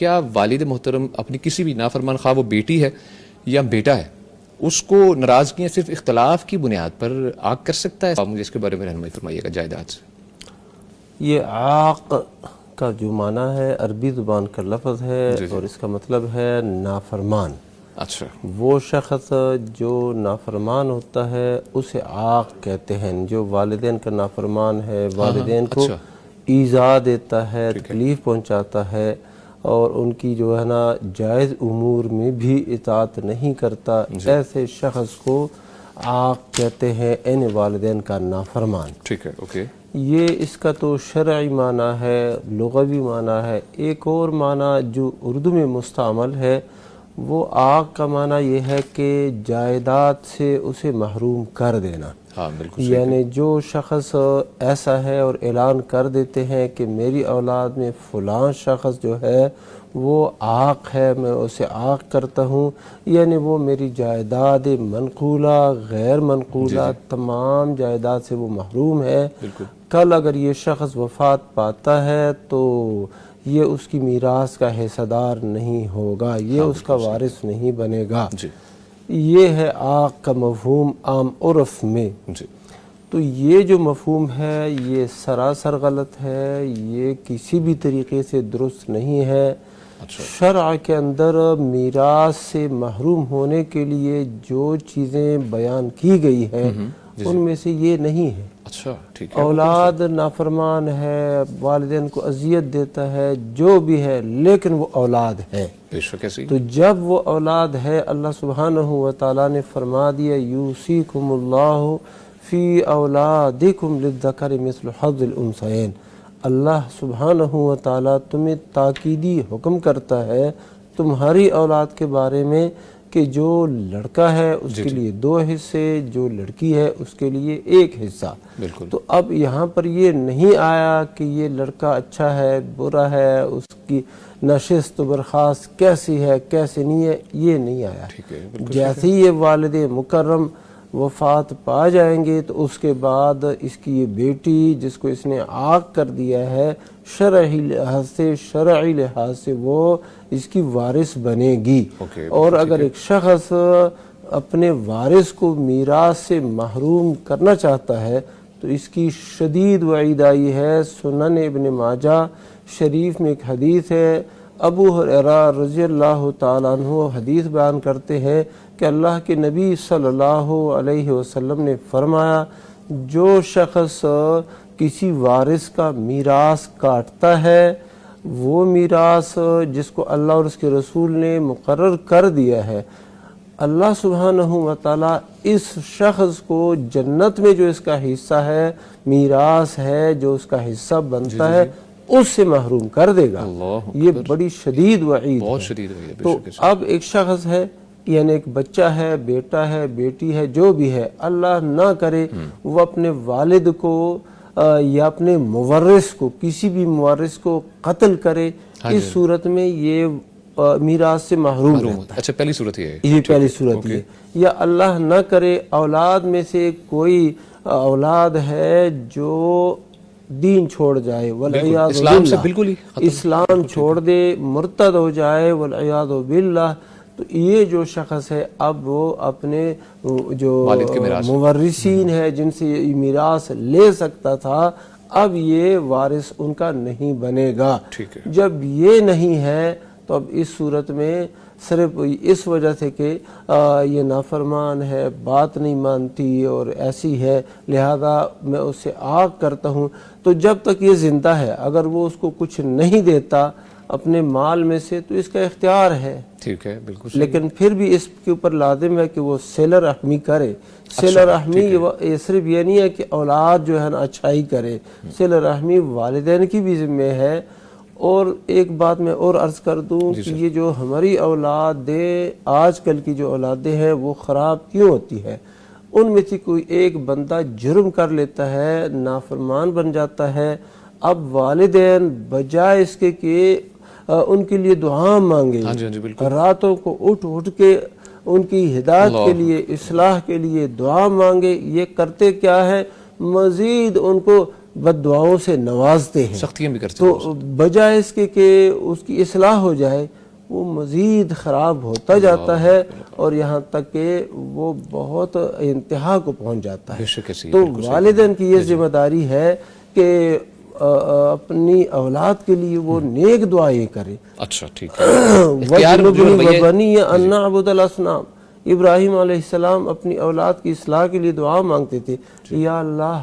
کیا والد محترم اپنی کسی بھی نافرمان خواہ وہ بیٹی ہے یا بیٹا ہے اس کو ناراضگیاں صرف اختلاف کی بنیاد پر عاق کر سکتا ہے؟ مجھے اس کے بارے میں رہنمائی فرمائیے گا جائیداد سے. یہ عاق کا جو معنی ہے عربی زبان کا لفظ ہے اور اس کا مطلب ہے نافرمان. اچھا. وہ شخص جو نافرمان ہوتا ہے اسے عاق کہتے ہیں. جو والدین کا نافرمان ہے، والدین کو ایذا دیتا ہے، تکلیف پہنچاتا ہے اور ان کی جو ہے نا جائز امور میں بھی اطاعت نہیں کرتا، ایسے شخص کو عاق کہتے ہیں، یعنی والدین کا نافرمان. ٹھیک ہے، اوکے. یہ اس کا تو شرعی معنی ہے، لغوی معنی ہے. ایک اور معنی جو اردو میں مستعمل ہے وہ عاق کا معنی یہ ہے کہ جائیداد سے اسے محروم کر دینا. ہاں بالکل. یعنی جو شخص ایسا ہے اور اعلان کر دیتے ہیں کہ میری اولاد میں فلاں شخص جو ہے وہ عاق ہے، میں اسے عاق کرتا ہوں، یعنی وہ میری جائیداد منقولہ غیر منقولہ تمام جائیداد سے وہ محروم ہے. کل اگر یہ شخص وفات پاتا ہے تو یہ اس کی میراث کا حصہ دار نہیں ہوگا، یہ اس کا وارث نہیں بنے گا. یہ ہے عاق کا مفہوم عام عرف میں. تو یہ جو مفہوم ہے یہ سراسر غلط ہے، یہ کسی بھی طریقے سے درست نہیں ہے. شرع کے اندر میراث سے محروم ہونے کے لیے جو چیزیں بیان کی گئی ہیں ان میں سے یہ نہیں ہے. اچھا ٹھیک ہے. اولاد نافرمان ہے، والدین کو اذیت دیتا ہے، جو بھی ہے، لیکن وہ اولاد ہے. تو جب وہ اولاد ہے اللہ سبحانہ وتعالیٰ نے فرما دیا یوصیکم اللہ فی اولادکم للذکر مثل حظ الانثیین. اللہ سبحانہ وتعالیٰ تمہیں تاکیدی حکم کرتا ہے تمہاری اولاد کے بارے میں کہ جو لڑکا ہے اس کے لیے 2 حصے، جو لڑکی ہے اس کے لیے 1 حصہ. تو اب یہاں پر یہ نہیں آیا کہ یہ لڑکا اچھا ہے برا ہے، اس کی نشست و برخاست کیسی ہے کیسے نہیں ہے، یہ نہیں آیا. جیسے ہی یہ والد مکرم وفات پا جائیں گے تو اس کے بعد اس کی یہ بیٹی جس کو اس نے عاق کر دیا ہے شرعی لحاظ سے وہ اس کی وارث بنے گی. اور اگر ایک شخص اپنے وارث کو میراث سے محروم کرنا چاہتا ہے تو اس کی شدید وعید آئی ہے. سنن ابن ماجہ شریف میں ایک حدیث ہے، ابو ہریرہ رضی اللہ تعالیٰ عنہ حدیث بیان کرتے ہیں کہ اللہ کے نبی صلی اللہ علیہ وسلم نے فرمایا جو شخص کسی وارث کا میراث کاٹتا ہے، وہ میراث جس کو اللہ اور اس کے رسول نے مقرر کر دیا ہے، اللہ سبحانہ وتعالیٰ اس شخص کو جنت میں جو اس کا حصہ ہے، میراث ہے جو اس کا حصہ بنتا ہے، اس سے محروم کر دے گا. یہ بڑی شدید وعید ہے. تو اب ایک شخص ہے، یعنی ایک بچہ ہے، بیٹا ہے، بیٹی ہے، جو بھی ہے، اللہ نہ کرے وہ اپنے والد کو یا اپنے مورث کو، کسی بھی مورث کو قتل کرے، اس صورت میں یہ میراث سے محروم رہتا ہے. اچھا پہلی صورت یہ پہلی صورت یہ. یا اللہ نہ کرے اولاد میں سے کوئی اولاد ہے جو دین چھوڑ جائے والعیاذ باللہ، اسلام چھوڑ دے، مرتد ہو جائے والعیاذ باللہ، تو یہ جو شخص ہے اب وہ اپنے جو مورثین ہے جن سے یہ میراث لے سکتا تھا اب یہ وارث ان کا نہیں بنے گا. جب یہ نہیں ہے تو اب اس صورت میں صرف اس وجہ سے کہ یہ نافرمان ہے، بات نہیں مانتی اور ایسی ہے، لہذا میں اسے عاق کرتا ہوں. تو جب تک یہ زندہ ہے اگر وہ اس کو کچھ نہیں دیتا اپنے مال میں سے تو اس کا اختیار ہے. ٹھیک ہے، بالکل. لیکن پھر بھی اس کے اوپر لازم ہے کہ وہ صلہ رحمی کرے. صلہ رحمی یہ صرف یہ نہیں ہے کہ اولاد جو ہے نا اچھائی کرے، صلہ رحمی والدین کی بھی ذمہ ہے. اور ایک بات میں اور عرض کر دوں کہ یہ جو ہماری اولادیں آج کل کی جو اولادیں ہیں وہ خراب کیوں ہوتی ہے؟ ان میں سے کوئی ایک بندہ جرم کر لیتا ہے، نافرمان بن جاتا ہے، اب والدین بجائے اس کے کہ ان کے لیے دعا مانگے، راتوں کو اٹھ کے ان کی ہدایت کے لیے، اصلاح کے لیے دعا مانگے، یہ کرتے کیا ہے؟ مزید ان کو بد دعاؤں سے نوازتے ہیں سختیاں بھی کرتے ہیں تو بجائے اس کے کہ اس کی اصلاح ہو جائے وہ مزید خراب ہوتا جاتا ہے اور یہاں تک کہ وہ بہت انتہا کو پہنچ جاتا ہے۔ بے شک ایسی تو والدین کی یہ ذمہ داری ہے کہ اپنی اولاد کے لیے وہ نیک دعائیں کرے۔ اچھا ٹھیک ہے، اختیار جو وَجْنُبْنِي رویہ وَبَنِيَّ أَن نَّعْبُدَ الْأَصْنَامَ، ابراہیم علیہ السلام اپنی اولاد کی اصلاح کے لیے دعا مانگتے تھے، یا اللہ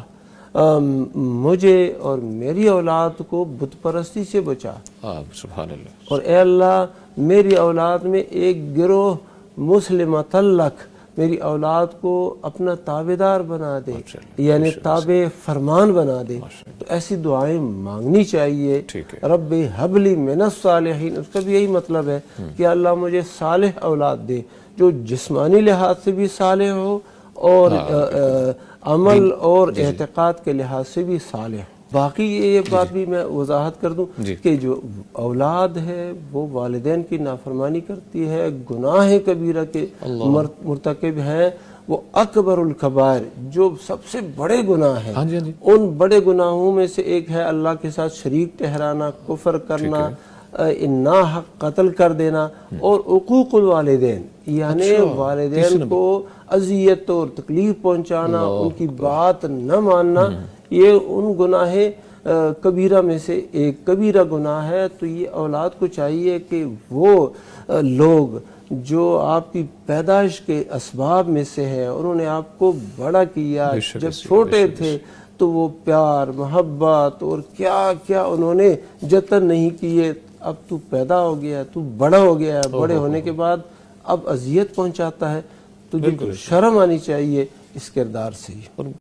مجھے اور میری اولاد کو بت پرستی سے بچا، سبحان اللہ، اور اے اللہ میری اولاد میں ایک گروہ مسلمۃ لک، میری اولاد کو اپنا تابعدار بنا دے، یعنی تابع فرمان بنا دے۔ تو ایسی دعائیں مانگنی چاہیے۔ رب حب لی من الصالحین، اس کا بھی یہی مطلب ہے کہ اللہ مجھے صالح اولاد دے جو جسمانی لحاظ سے بھی صالح ہو اور عمل اور اعتقاد کے لحاظ سے بھی صالح ہو۔ باقی یہ بات بھی میں وضاحت کر دوں کہ جو اولاد ہے وہ والدین کی نافرمانی کرتی ہے، گناہ کبیرہ کے مرتکب ہے، وہ اکبر الکبائر، جو سب سے بڑے گناہ ہیں، ان بڑے گناہوں میں سے ایک ہے اللہ کے ساتھ شریک ٹھہرانا، کفر کرنا، ناحق قتل کر دینا، اور عقوق الوالدین یعنی والدین کو اذیت اور تکلیف پہنچانا، ان کی بات نہ ماننا، یہ ان گناہ کبیرہ میں سے ایک کبیرہ گناہ ہے۔ تو یہ اولاد کو چاہیے کہ وہ لوگ جو آپ کی پیدائش کے اسباب میں سے ہیں، انہوں نے آپ کو بڑا کیا، جب چھوٹے تھے تو وہ پیار محبت اور کیا کیا انہوں نے جتن نہیں کیے، اب تو پیدا ہو گیا، تو بڑا ہو گیا ہے، بڑے ہونے کے بعد اب اذیت پہنچاتا ہے، تو شرم آنی چاہیے اس کردار سے۔